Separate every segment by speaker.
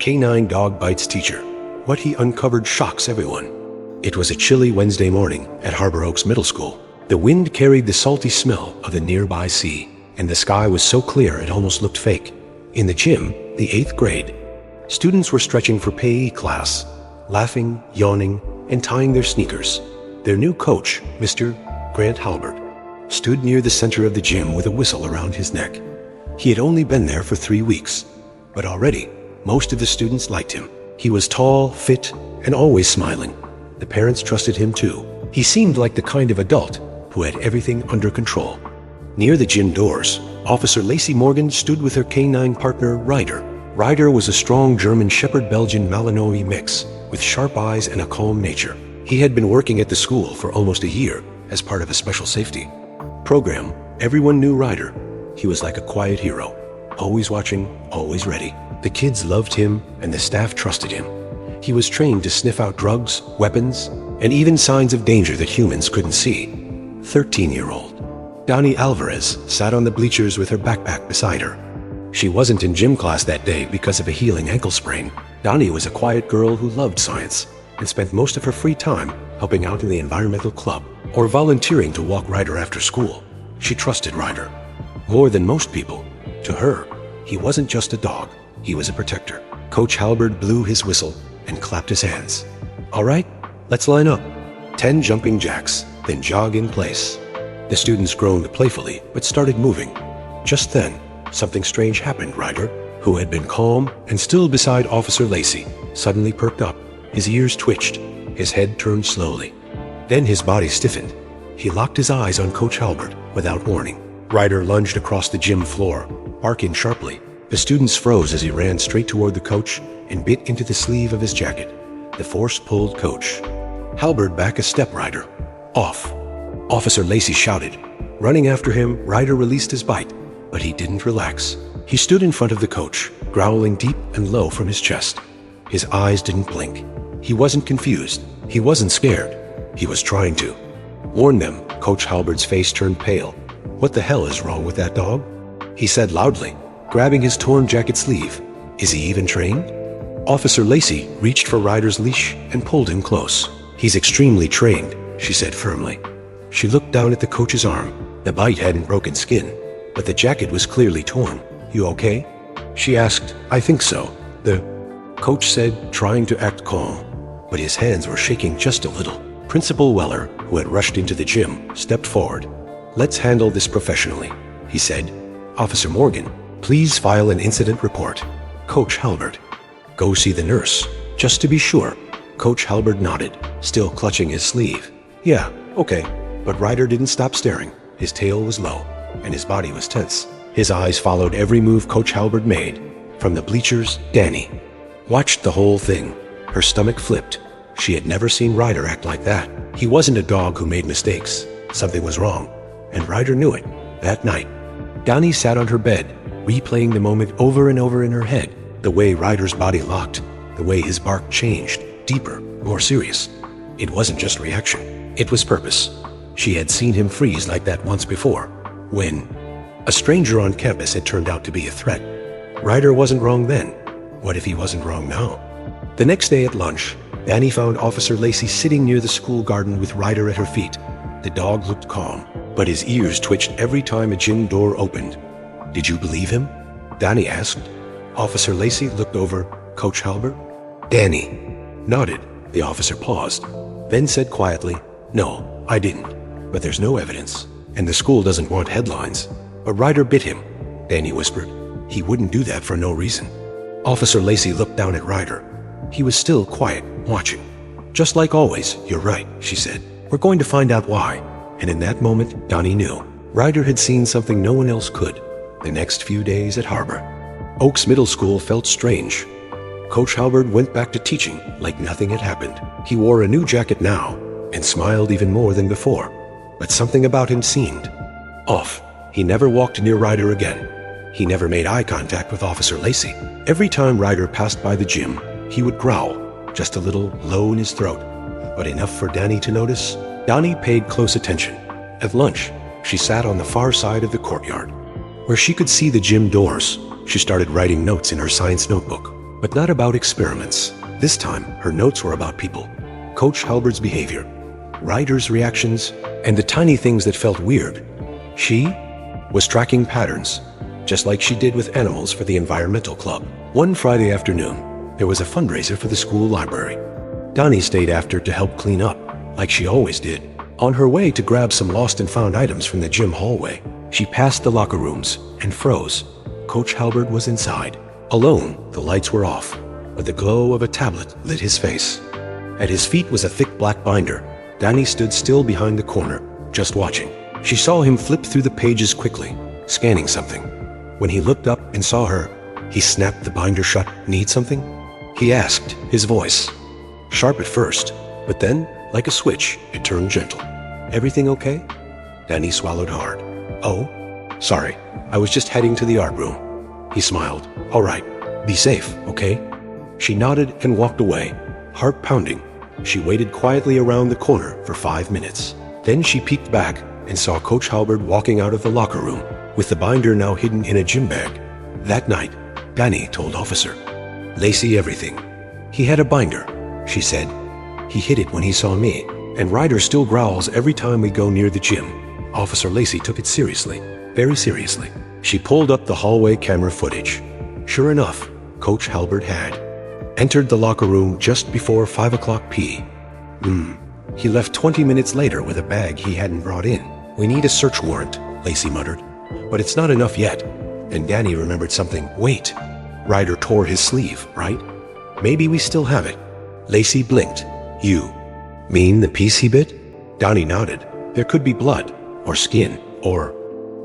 Speaker 1: Canine dog bites teacher. What he uncovered shocks everyone. It was a chilly Wednesday morning at Harbor Oaks Middle School. The wind carried the salty smell of the nearby sea, and the sky was so clear it almost looked fake. In the gym, the 8th grade, students were stretching for PE class, laughing, yawning, and tying their sneakers. Their new coach, Mr. Grant Halbert, stood near the center of the gym with a whistle around his neck. He had only been there for 3 weeks, but already most of the students liked him. He was tall, fit, and always smiling. The parents trusted him too. He seemed like the kind of adult who had everything under control. Near the gym doors, Officer Lacey Morgan stood with her canine partner, Ryder. Ryder was a strong German Shepherd Belgian Malinois mix with sharp eyes and a calm nature. He had been working at the school for almost a year as part of a special safety program. Everyone knew Ryder. He was like a quiet hero, always watching, always ready. The kids loved him and the staff trusted him. He was trained to sniff out drugs, weapons, and even signs of danger that humans couldn't see. 13-year-old Donnie Alvarez sat on the bleachers with her backpack beside her. She wasn't in gym class that day because of a healing ankle sprain. Donnie was a quiet girl who loved science and spent most of her free time helping out in the environmental club or volunteering to walk Ryder after school. She trusted Ryder more than most people. To her, he wasn't just a dog, he was a protector. Coach Halbert blew his whistle and clapped his hands. All right, let's line up. 10 jumping jacks, then jog in place. The students groaned playfully, but started moving. Just then, something strange happened. Ryder, who had been calm and still beside Officer Lacey, suddenly perked up. His ears twitched, his head turned slowly. Then his body stiffened. He locked his eyes on Coach Halbert without warning. Ryder lunged across the gym floor, barking sharply. The students froze as he ran straight toward the coach and bit into the sleeve of his jacket. The force pulled Coach Halbert back a step. Ryder, off! Officer Lacey shouted. Running after him, Ryder released his bite, but he didn't relax. He stood in front of the coach, growling deep and low from his chest. His eyes didn't blink. He wasn't confused. He wasn't scared. He was trying to warn them. Coach Halbert's face turned pale. What the hell is wrong with that dog? He said loudly, grabbing his torn jacket sleeve. Is he even trained? Officer Lacey reached for Ryder's leash and pulled him close. He's extremely trained, she said firmly. She looked down at the coach's arm. The bite hadn't broken skin, but the jacket was clearly torn. You okay? She asked. I think so, the coach said, trying to act calm, but his hands were shaking just a little. Principal Weller, who had rushed into the gym, stepped forward. Let's handle this professionally, he said. Officer Morgan, please file an incident report. Coach Halbert, go see the nurse, just to be sure. Coach Halbert nodded, still clutching his sleeve. Yeah, okay. But Ryder didn't stop staring. His tail was low, and his body was tense. His eyes followed every move Coach Halbert made. From the bleachers, Danny watched the whole thing. Her stomach flipped. She had never seen Ryder act like that. He wasn't a dog who made mistakes. Something was wrong, and Ryder knew it. That night, Danny sat on her bed, replaying the moment over and over in her head. The way Ryder's body locked, the way his bark changed, deeper, more serious. It wasn't just reaction, it was purpose. She had seen him freeze like that once before, when a stranger on campus had turned out to be a threat. Ryder wasn't wrong then. What if he wasn't wrong now? The next day at lunch, Danny found Officer Lacey sitting near the school garden with Ryder at her feet. The dog looked calm, but his ears twitched every time a gym door opened. Did you believe him? Danny asked. Officer Lacey looked over. Coach Halbert? Danny nodded. The officer paused, then said quietly, No, I didn't. But there's no evidence, and the school doesn't want headlines. But Ryder bit him, Danny whispered. He wouldn't do that for no reason. Officer Lacey looked down at Ryder. He was still quiet, watching. Just like always, you're right, she said. We're going to find out why. And in that moment, Donnie knew. Ryder had seen something no one else could. The next few days at Harbor Oaks Middle School felt strange. Coach Halbert went back to teaching like nothing had happened. He wore a new jacket now and smiled even more than before. But something about him seemed off. He never walked near Ryder again. He never made eye contact with Officer Lacey. Every time Ryder passed by the gym, he would growl, just a little low in his throat, but enough for Danny to notice. Danny paid close attention. At lunch, she sat on the far side of the courtyard, where she could see the gym doors. She started writing notes in her science notebook, but not about experiments. This time, her notes were about people. Coach Halbert's behavior, Ryder's reactions, and the tiny things that felt weird. She was tracking patterns, just like she did with animals for the environmental club. One Friday afternoon, there was a fundraiser for the school library. Donnie stayed after to help clean up, like she always did. On her way to grab some lost and found items from the gym hallway, she passed the locker rooms and froze. Coach Halbert was inside. Alone, the lights were off, but the glow of a tablet lit his face. At his feet was a thick black binder. Danny stood still behind the corner, just watching. She saw him flip through the pages quickly, scanning something. When he looked up and saw her, he snapped the binder shut. "Need something?" he asked, his voice sharp at first, but then, like a switch, it turned gentle. "Everything okay?" Danny swallowed hard. "Oh, sorry, I was just heading to the art room." He smiled. "All right, be safe, okay?" She nodded and walked away, heart pounding. She waited quietly around the corner for 5 minutes. Then she peeked back and saw Coach Halbert walking out of the locker room, with the binder now hidden in a gym bag. That night, Danny told Officer Lacey everything. "He had a binder," she said. "He hid it when he saw me, and Ryder still growls every time we go near the gym." Officer Lacey took it seriously, very seriously. She pulled up the hallway camera footage. Sure enough, Coach Halbert had entered the locker room just before 5 o'clock p.m. He left 20 minutes later with a bag he hadn't brought in. "We need a search warrant," Lacey muttered. "But it's not enough yet." And Danny remembered something. "Wait, Ryder tore his sleeve, right? Maybe we still have it." Lacey blinked. "You mean the piece he bit?" Donnie nodded. "There could be blood, or skin, or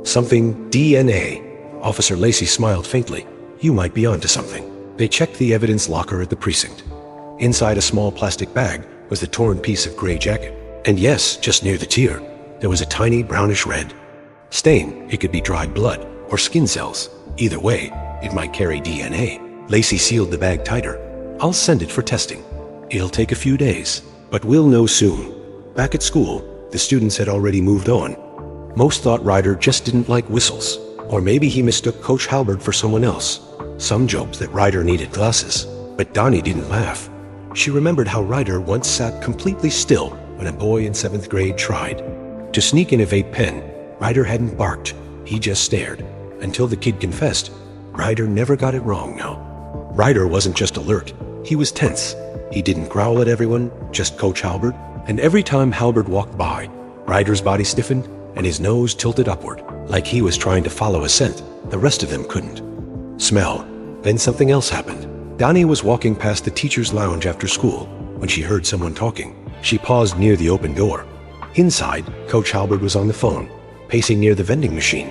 Speaker 1: something. DNA. Officer Lacey smiled faintly. "You might be onto something." They checked the evidence locker at the precinct. Inside a small plastic bag was the torn piece of gray jacket. And yes, just near the tear, there was a tiny brownish red stain. It could be dried blood or skin cells. Either way, it might carry DNA. Lacey sealed the bag tighter. "I'll send it for testing. It'll take a few days, but we'll know soon." Back at school, the students had already moved on. Most thought Ryder just didn't like whistles, or maybe he mistook Coach Halbert for someone else. Some joked that Ryder needed glasses, but Donnie didn't laugh. She remembered how Ryder once sat completely still when a boy in 7th grade tried to sneak in a vape pen. Ryder hadn't barked, he just stared, until the kid confessed. Ryder never got it wrong now. Ryder wasn't just alert, he was tense. He didn't growl at everyone, just Coach Halbert, and every time Halbert walked by, Ryder's body stiffened and his nose tilted upward, like he was trying to follow a scent the rest of them couldn't smell. Then something else happened. Donnie was walking past the teacher's lounge after school when she heard someone talking. She paused near the open door. Inside, Coach Halbert was on the phone, pacing near the vending machine.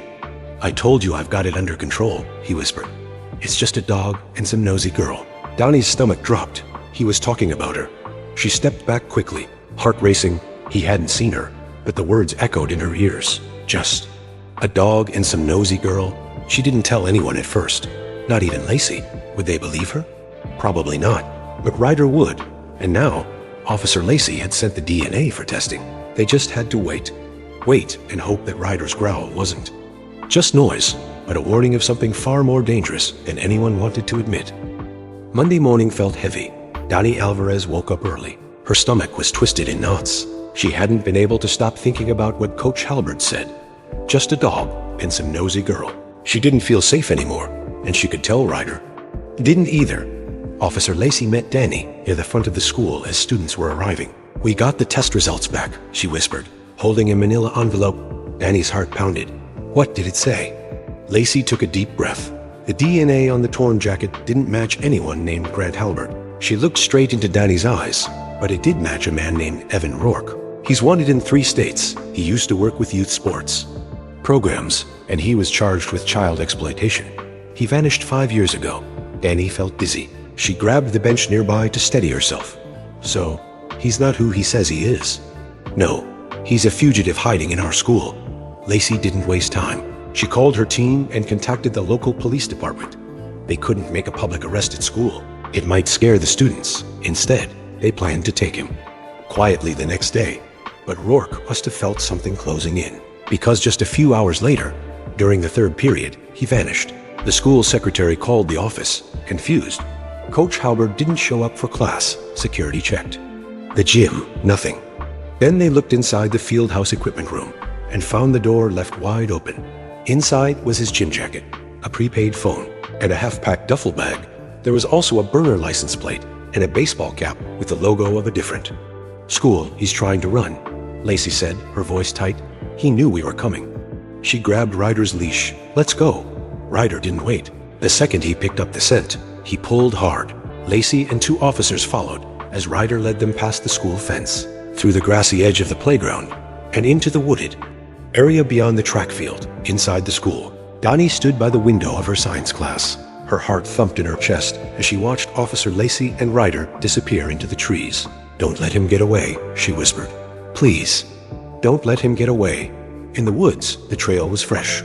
Speaker 1: "I told you I've got it under control," he whispered. "It's just a dog and some nosy girl." Donnie's stomach dropped. He was talking about her. She stepped back quickly, heart racing. He hadn't seen her, but the words echoed in her ears. Just a dog and some nosy girl. She didn't tell anyone at first, not even Lacey. Would they believe her? Probably not, but Ryder would. And now, Officer Lacey had sent the DNA for testing. They just had to wait and hope that Ryder's growl wasn't just noise, but a warning of something far more dangerous than anyone wanted to admit. Monday morning felt heavy. Donnie Alvarez woke up early. Her stomach was twisted in knots. She hadn't been able to stop thinking about what Coach Halbert said. Just a dog and some nosy girl. She didn't feel safe anymore, and she could tell Ryder didn't either. Officer Lacey met Danny near the front of the school as students were arriving. "We got the test results back," she whispered, holding a manila envelope. Danny's heart pounded. "What did it say?" Lacey took a deep breath. The DNA on the torn jacket didn't match anyone named Grant Halbert. She looked straight into Danny's eyes, but it did match a man named Evan Rourke. He's wanted in 3 states. He used to work with youth sports programs, and he was charged with child exploitation. He vanished 5 years ago. Danny felt dizzy. She grabbed the bench nearby to steady herself. "So, he's not who he says he is." "No, he's a fugitive hiding in our school." Lacey didn't waste time. She called her team and contacted the local police department. They couldn't make a public arrest at school. It might scare the students. Instead, they planned to take him quietly the next day. But Rourke must have felt something closing in, because just a few hours later, during the 3rd period, he vanished. The school secretary called the office, confused. Coach Halbert didn't show up for class, security checked. The gym, nothing. Then they looked inside the field house equipment room and found the door left wide open. Inside was his gym jacket, a prepaid phone, and a half-packed duffel bag. There was also a burner license plate and a baseball cap with the logo of a different school he's trying to run, Lacey said, her voice tight. He knew we were coming. She grabbed Ryder's leash. Let's go. Ryder didn't wait. The second he picked up the scent, he pulled hard. Lacey and 2 officers followed as Ryder led them past the school fence, through the grassy edge of the playground, and into the wooded area beyond the track field. Inside the school, Donnie stood by the window of her science class. Her heart thumped in her chest as she watched Officer Lacey and Ryder disappear into the trees. Don't let him get away, she whispered. Please, don't let him get away. In the woods, the trail was fresh.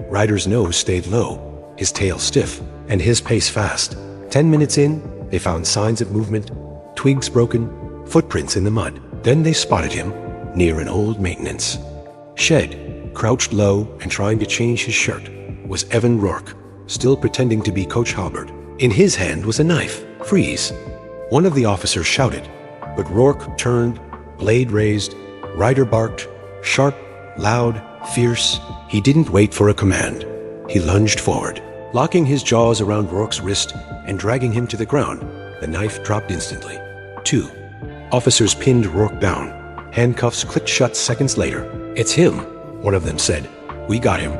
Speaker 1: Ryder's nose stayed low, his tail stiff, and his pace fast. 10 minutes in, they found signs of movement, twigs broken, footprints in the mud. Then they spotted him near an old maintenance shed. Crouched low and trying to change his shirt was Evan Rourke, still pretending to be Coach Halbert. In his hand was a knife. Freeze. One of the officers shouted, but Rourke turned, blade raised. Ryder barked, sharp, loud, fierce. He didn't wait for a command. He lunged forward, locking his jaws around Rourke's wrist and dragging him to the ground. The knife dropped instantly. 2 officers pinned Rourke down. Handcuffs clicked shut seconds later. It's him, one of them said. We got him.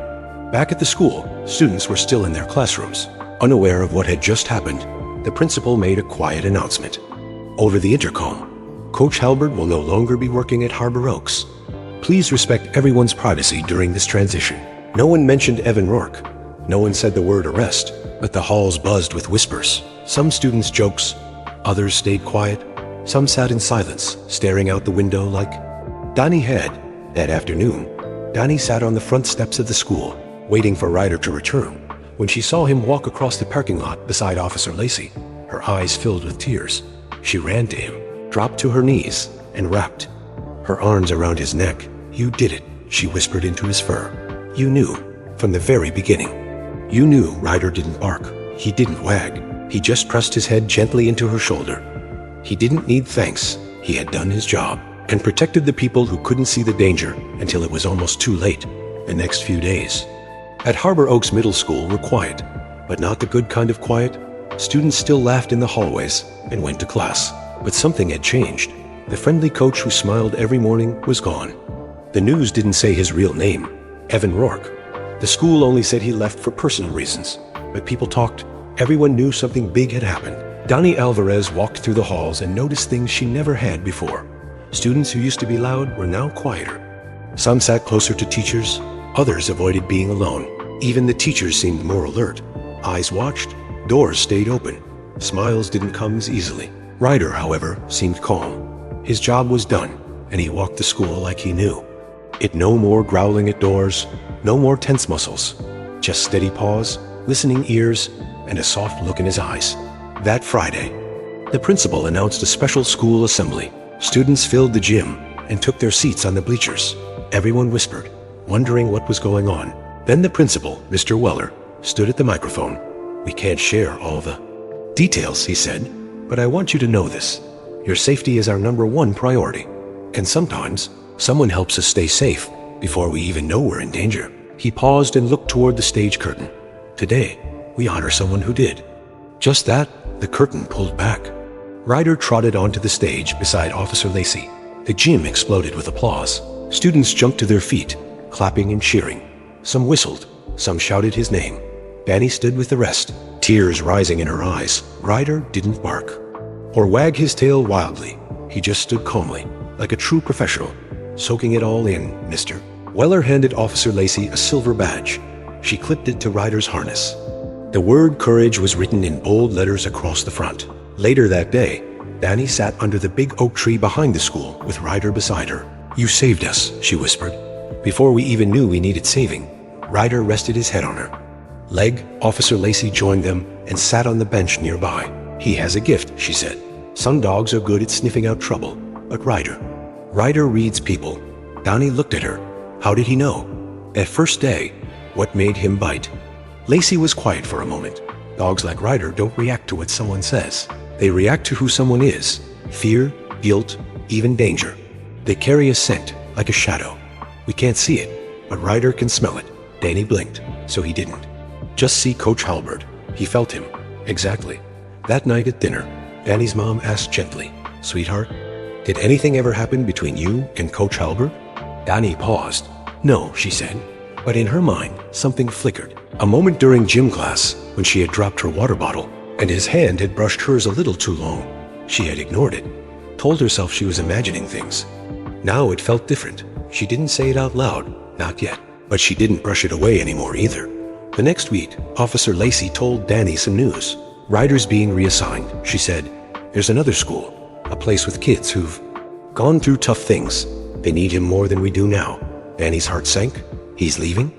Speaker 1: Back at the school, students were still in their classrooms. Unaware of what had just happened, the principal made a quiet announcement. Over the intercom, Coach Halbert will no longer be working at Harbor Oaks. Please respect everyone's privacy during this transition. No one mentioned Evan Rourke. No one said the word arrest, but the halls buzzed with whispers. Some students' jokes, others stayed quiet. Some sat in silence, staring out the window like Donnie had. That afternoon, Donnie sat on the front steps of the school, waiting for Ryder to return. When she saw him walk across the parking lot beside Officer Lacey, her eyes filled with tears. She ran to him, dropped to her knees, and wrapped her arms around his neck. You did it, she whispered into his fur. You knew, from the very beginning. You knew. Ryder didn't bark. He didn't wag. He just pressed his head gently into her shoulder. He didn't need thanks. He had done his job and protected the people who couldn't see the danger until it was almost too late. The next few days at Harbor Oaks Middle School were quiet, but not the good kind of quiet. Students still laughed in the hallways and went to class, but something had changed. The friendly coach who smiled every morning was gone. The news didn't say his real name, Evan Rourke. The school only said he left for personal reasons, but people talked. Everyone knew something big had happened. Donnie Alvarez walked through the halls and noticed things she never had before. Students who used to be loud were now quieter. Some sat closer to teachers, others avoided being alone. Even the teachers seemed more alert. Eyes watched, doors stayed open. Smiles didn't come as easily. Ryder, however, seemed calm. His job was done, and he walked the school like he knew it. No more growling at doors, no more tense muscles. Just steady pause, listening ears, and a soft look in his eyes. That Friday, the principal announced a special school assembly. Students filled the gym and took their seats on the bleachers. Everyone whispered, wondering what was going on. Then the principal, Mr. Weller, stood at the microphone. We can't share all the details, he said, but I want you to know this. Your safety is our #1 priority. And sometimes, someone helps us stay safe before we even know we're in danger. He paused and looked toward the stage curtain. Today, we honor someone who did. Just that, the curtain pulled back. Ryder trotted onto the stage beside Officer Lacey. The gym exploded with applause. Students jumped to their feet, clapping and cheering. Some whistled, some shouted his name. Danny stood with the rest, tears rising in her eyes. Ryder didn't bark or wag his tail wildly. He just stood calmly, like a true professional, soaking it all in. Mr. Weller handed Officer Lacey a silver badge. She clipped it to Ryder's harness. The word courage was written in bold letters across the front. Later that day, Danny sat under the big oak tree behind the school with Ryder beside her. You saved us, she whispered. Before we even knew we needed saving, Ryder rested his head on her leg. Officer Lacey joined them and sat on the bench nearby. He has a gift, she said. Some dogs are good at sniffing out trouble, but Ryder reads people. Donnie looked at her. How did he know? That first day, what made him bite? Lacey was quiet for a moment. Dogs like Ryder don't react to what someone says. They react to who someone is. Fear, guilt, even danger. They carry a scent, like a shadow. We can't see it, but Ryder can smell it. Danny blinked, so he didn't. Just see Coach Halbert. He felt him. Exactly. That night at dinner, Danny's mom asked gently, "Sweetheart, did anything ever happen between you and Coach Halbert?" Danny paused. "No," she said. But in her mind, something flickered. A moment during gym class, when she had dropped her water bottle, and his hand had brushed hers a little too long. She had ignored it, told herself she was imagining things. Now it felt different. She didn't say it out loud, not yet, but she didn't brush it away anymore either. The next week, Officer Lacey told Danny some news. Ryder's being reassigned, she said. There's another school, a place with kids who've gone through tough things. They need him more than we do now. Danny's heart sank. He's leaving?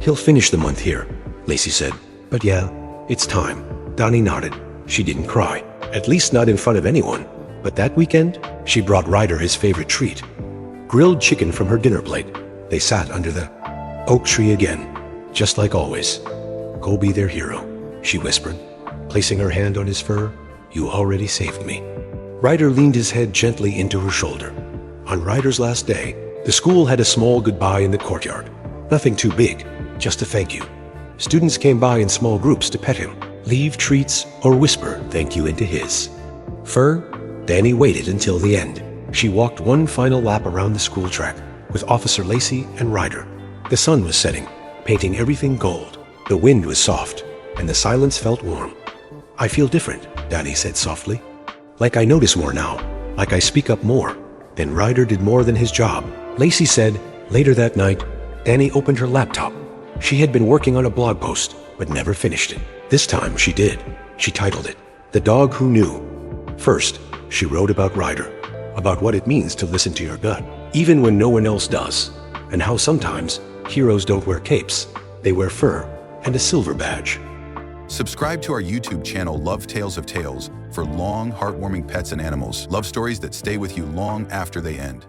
Speaker 1: He'll finish the month here, Lacey said. But yeah, it's time. Danny nodded. She didn't cry, at least not in front of anyone. But that weekend, she brought Ryder his favorite treat. Grilled chicken from her dinner plate. They sat under the oak tree again, just like always. "Go be their hero," she whispered, placing her hand on his fur. "You already saved me." Ryder leaned his head gently into her shoulder. On Ryder's last day, the school had a small goodbye in the courtyard. Nothing too big, just a thank you. Students came by in small groups to pet him, leave treats, or whisper thank you into his fur. Danny waited until the end. She walked one final lap around the school track with Officer Lacey and Ryder. The sun was setting, painting everything gold. The wind was soft, and the silence felt warm. "I feel different," Danny said softly. "Like I notice more now, like I speak up more." Then Ryder did more than his job. Lacey said, later that night, Danny opened her laptop. She had been working on a blog post, but never finished it. This time she did. She titled it, "The Dog Who Knew." First, she wrote about Ryder, about what it means to listen to your gut, even when no one else does, and how sometimes heroes don't wear capes, they wear fur and a silver badge.
Speaker 2: Subscribe to our YouTube channel, Love Tales of Tales, for long, heartwarming pets and animals, love stories that stay with you long after they end.